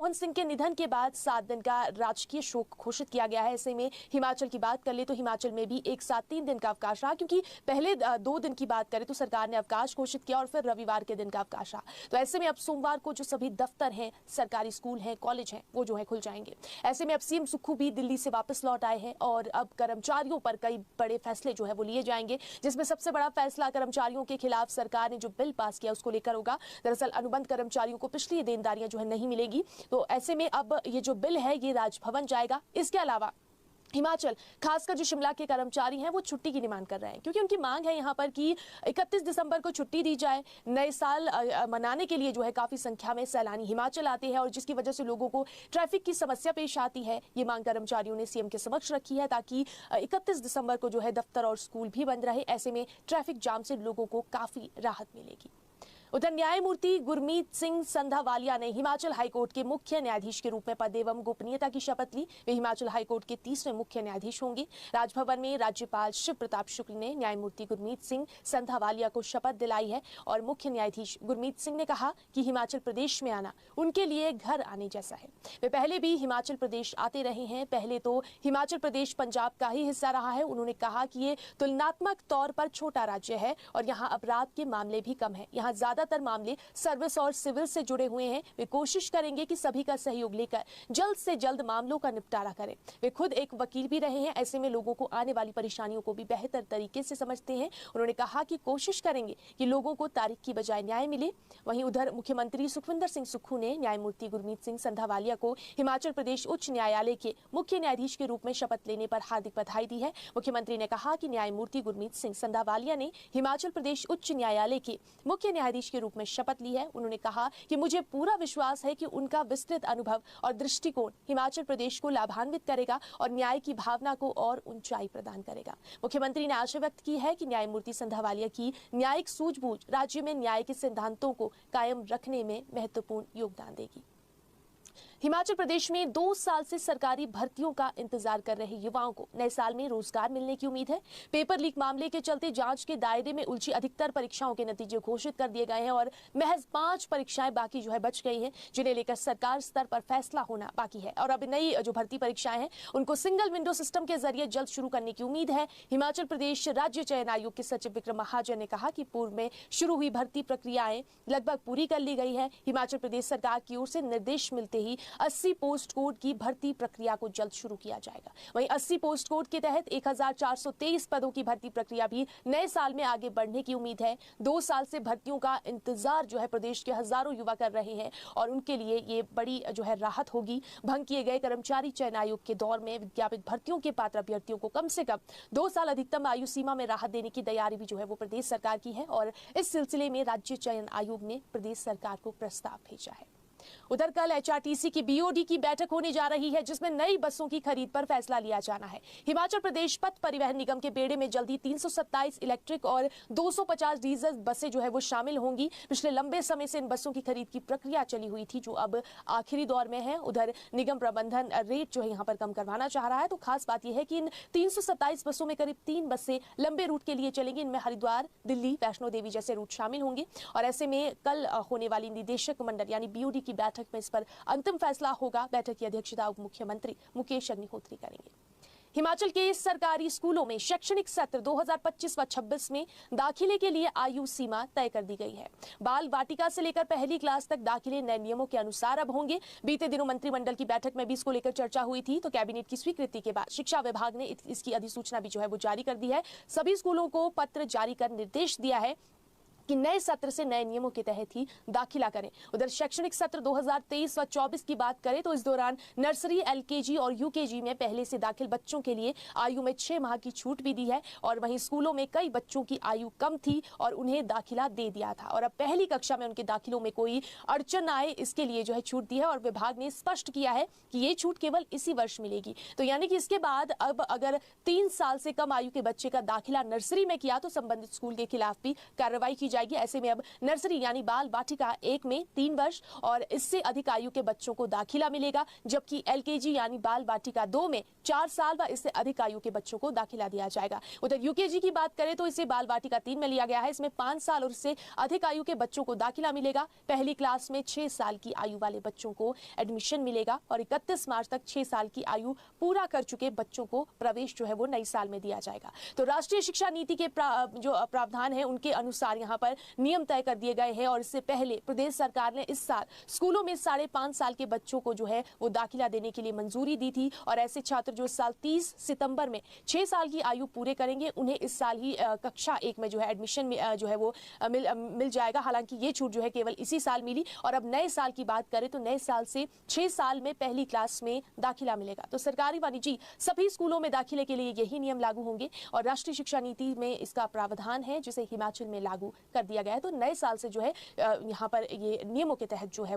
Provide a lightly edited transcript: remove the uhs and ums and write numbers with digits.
मनमोहन सिंह के निधन के बाद 7 दिन का राजकीय शोक घोषित किया गया है। ऐसे में हिमाचल की बात कर ले तो हिमाचल में भी एक साथ 3 दिन का अवकाश रहा, क्योंकि पहले 2 दिन की बात करें तो सरकार ने अवकाश घोषित किया और फिर रविवार के दिन का अवकाश रहा। तो ऐसे में अब सोमवार को जो सभी दफ्तर हैं, सरकारी स्कूल हैं, कॉलेज हैं, वो जो है खुल जाएंगे। ऐसे में अब सीएम सुक्खू भी दिल्ली से वापस लौट आए हैं और अब कर्मचारियों पर कई बड़े फैसले जो है वो लिए जाएंगे, जिसमें सबसे बड़ा फैसला कर्मचारियों के खिलाफ सरकार ने जो बिल पास किया उसको लेकर होगा। दरअसल अनुबंध कर्मचारियों को पिछली देनदारियां जो है नहीं मिलेगी। तो ऐसे में अब ये जो बिल है ये राजभवन जाएगा। इसके अलावा हिमाचल, खासकर जो शिमला के कर्मचारी हैं, वो छुट्टी की डिमांड कर रहे हैं, क्योंकि उनकी मांग है यहाँ पर कि 31 दिसंबर को छुट्टी दी जाए। नए साल मनाने के लिए जो है काफी संख्या में सैलानी हिमाचल आते हैं और जिसकी वजह से लोगों को ट्रैफिक की समस्या पेश आती है। ये मांग कर्मचारियों ने सीएम के समक्ष रखी है ताकि 31 दिसंबर को जो है दफ्तर और स्कूल भी बंद रहे। ऐसे में ट्रैफिक जाम से लोगों को काफी राहत मिलेगी। उधर न्यायमूर्ति गुरमीत सिंह संधावालिया ने हिमाचल हाईकोर्ट के मुख्य न्यायाधीश के रूप में पद एवं गोपनीयता की शपथ ली। वे हिमाचल हाईकोर्ट के 30वें मुख्य न्यायाधीश होंगे। राजभवन में राज्यपाल शिव प्रताप शुक्ल ने न्यायमूर्ति गुरमीत सिंह संधावालिया को शपथ दिलाई है और मुख्य न्यायाधीश गुरमीत सिंह ने कहा कि हिमाचल प्रदेश में आना उनके लिए घर आने जैसा है। वे पहले भी हिमाचल प्रदेश आते रहे हैं। पहले तो हिमाचल प्रदेश पंजाब का ही हिस्सा रहा है। उन्होंने कहा कि ये तुलनात्मक तौर पर छोटा राज्य है और यहाँ अपराध के मामले भी कम है। यहाँ ज्यादातर मामले सर्विस और सिविल से जुड़े हुए हैं। वे कोशिश करेंगे कि सभी का सहयोग लेकर जल्द से जल्द मामलों का निपटारा करें। वे खुद एक वकील भी रहे हैं, ऐसे में लोगों को आने वाली परेशानियों को भी बेहतर तरीके से समझते हैं। उन्होंने कहा कि कोशिश करेंगे कि लोगों को तारीख की बजाय न्याय मिले। वहीं उधर मुख्यमंत्री सुखविंदर सिंह सुक्खू ने न्यायमूर्ति गुरमीत सिंह संधावालिया को हिमाचल प्रदेश उच्च न्यायालय के मुख्य न्यायाधीश के रूप में शपथ लेने पर हार्दिक बधाई दी है। मुख्यमंत्री ने कहा कि न्यायमूर्ति गुरमीत सिंह संधावालिया ने हिमाचल प्रदेश उच्च न्यायालय के मुख्य न्यायाधीश के रूप में शपथ ली है। उन्होंने कहा कि मुझे पूरा विश्वास है कि उनका विस्तृत अनुभव और दृष्टिकोण हिमाचल प्रदेश को लाभान्वित करेगा और न्याय की भावना को और ऊंचाई प्रदान करेगा। मुख्यमंत्री ने आशा व्यक्त की है कि न्यायमूर्ति संधावालिया की न्यायिक सूझबूझ राज्य में न्याय के सिद्धांतों को कायम रखने में महत्वपूर्ण योगदान देगी। हिमाचल प्रदेश में 2 साल से सरकारी भर्तियों का इंतजार कर रहे युवाओं को नए साल में रोजगार मिलने की उम्मीद है। पेपर लीक मामले के चलते जांच के दायरे में उलझी अधिकतर परीक्षाओं के नतीजे घोषित कर दिए गए हैं और महज 5 परीक्षाएं बाकी जो है बच गई हैं, जिन्हें लेकर सरकार स्तर पर फैसला होना बाकी है। और अब नई जो भर्ती परीक्षाएं हैं उनको सिंगल विंडो सिस्टम के जरिए जल्द शुरू करने की उम्मीद है। हिमाचल प्रदेश राज्य चयन आयोग के सचिव विक्रम महाजन ने कहा कि पूर्व में शुरू हुई भर्ती प्रक्रियाएं लगभग पूरी कर ली गई है। हिमाचल प्रदेश सरकार की ओर से निर्देश मिलते ही 80 पोस्ट कोड की भर्ती प्रक्रिया को जल्द शुरू किया जाएगा। वहीं 80 पोस्ट कोड के तहत 1423 पदों की भर्ती प्रक्रिया भी नए साल में आगे बढ़ने की उम्मीद है। 2 साल से भर्तियों का इंतजार जो है प्रदेश के हजारों युवा कर रहे हैं और उनके लिए ये बड़ी जो है राहत होगी। भंग किए गए कर्मचारी चयन आयोग के दौर में विज्ञापित भर्तियों के पात्र अभ्यर्थियों को कम से कम 2 साल अधिकतम आयु सीमा में राहत देने की तैयारी भी जो है वो प्रदेश सरकार की है और इस सिलसिले में राज्य चयन आयोग ने प्रदेश सरकार को प्रस्ताव भेजा है। उधर कल एचआरटीसी की बीओडी की बैठक होने जा रही है, जिसमें नई बसों की खरीद पर फैसला लिया जाना है। हिमाचल प्रदेश पथ परिवहन निगम के बेड़े में जल्द ही 327 इलेक्ट्रिक और 250 डीजल बसें जो है वो शामिल होंगी। पिछले लंबे समय से इन बसों की खरीद की प्रक्रिया चली हुई थी, जो अब आखिरी दौर में है। उधर निगम प्रबंधन रेट जो है यहाँ पर कम करवाना चाह रहा है। तो खास बात यह है कि इन 327 बसों में करीब 3 बसें लंबे रूट के लिए चलेंगी। इनमें हरिद्वार, दिल्ली, वैष्णो देवी जैसे रूट शामिल होंगे और ऐसे में कल होने वाली निदेशक मंडल यानी बीओडी की बैठक में इस पर अंतिम फैसला होगा। बैठक की अध्यक्षता उप मुख्यमंत्री मुकेश अग्निहोत्री करेंगे। हिमाचल के सरकारी स्कूलों में शैक्षणिक सत्र 2025 व 26 में दाखिले के लिए आयु सीमा तय कर दी गई है। बाल वाटिका से लेकर पहली क्लास तक दाखिले नए नियमों के अनुसार अब होंगे। बीते दिनों मंत्रिमंडल की बैठक में भी इसको लेकर चर्चा हुई थी, तो कैबिनेट की स्वीकृति के बाद शिक्षा विभाग ने इसकी अधिसूचना भी जो है वो जारी कर दी है। सभी स्कूलों को पत्र जारी कर निर्देश दिया है कि नए सत्र से नए नियमों के तहत ही दाखिला करें। उधर शैक्षणिक सत्र 2023 व 24 की बात करें तो इस दौरान नर्सरी, एलकेजी और यूकेजी में पहले से दाखिल बच्चों के लिए आयु में 6 माह की छूट भी दी है और वहीं स्कूलों में कई बच्चों की आयु कम थी और उन्हें दाखिला दे दिया था और अब पहली कक्षा में उनके दाखिलों में कोई अड़चन आए इसके लिए जो है छूट दी है और विभाग ने स्पष्ट किया है कि ये छूट केवल इसी वर्ष मिलेगी। तो यानी कि इसके बाद अब अगर 3 साल से कम आयु के बच्चे का दाखिला नर्सरी में किया तो संबंधित स्कूल के खिलाफ भी कार्रवाई की जाएगी। जाएगी। ऐसे में अब नर्सरी यानी बाल वाटिका 1 में 3 वर्ष और इससे अधिक आयु के बच्चों को दाखिला मिलेगा, जबकि LKG यानी बाल वाटिका 2 में 4 साल व इससे अधिक आयु के बच्चों को दाखिला दिया जाएगा। उधर UKG की बात करें तो इसे बाल वाटिका 3 में लिया गया है। इसमें 5 साल और इससे अधिक आयु के बच्चों को दाखिला मिलेगा। पहली क्लास में 6 साल की आयु वाले बच्चों को एडमिशन मिलेगा और 31 मार्च तक 6 साल की आयु पूरा कर चुके बच्चों को प्रवेश जो है वो नए साल में दिया जाएगा। तो राष्ट्रीय शिक्षा नीति के जो प्रावधान है उनके अनुसार यहाँ पर नियम तय कर दिए गए हैं और इससे पहले प्रदेश सरकार ने इस साल स्कूलों में 5.5 साल के बच्चों को जो है वो दाखिला देने के लिए मंजूरी दी थी और ऐसे छात्र जो साल 30 सितंबर में 6 साल की आयु पूरे करेंगे उन्हें इस साल ही कक्षा 1 में जो है एडमिशन जो है वो मिल जाएगा। हालांकि ये छूट जो है केवल इसी साल मिली और अब नए साल की बात करें तो नए साल से 6 साल में पहली क्लास में दाखिला मिलेगा। तो सरकारी व निजी सभी स्कूलों में दाखिले के लिए यही नियम लागू होंगे और राष्ट्रीय शिक्षा नीति में इसका प्रावधान है जिसे हिमाचल में लागू कर दिया गया है। तो नए साल से जो है यहाँ पर ये नियमों के तहत जो है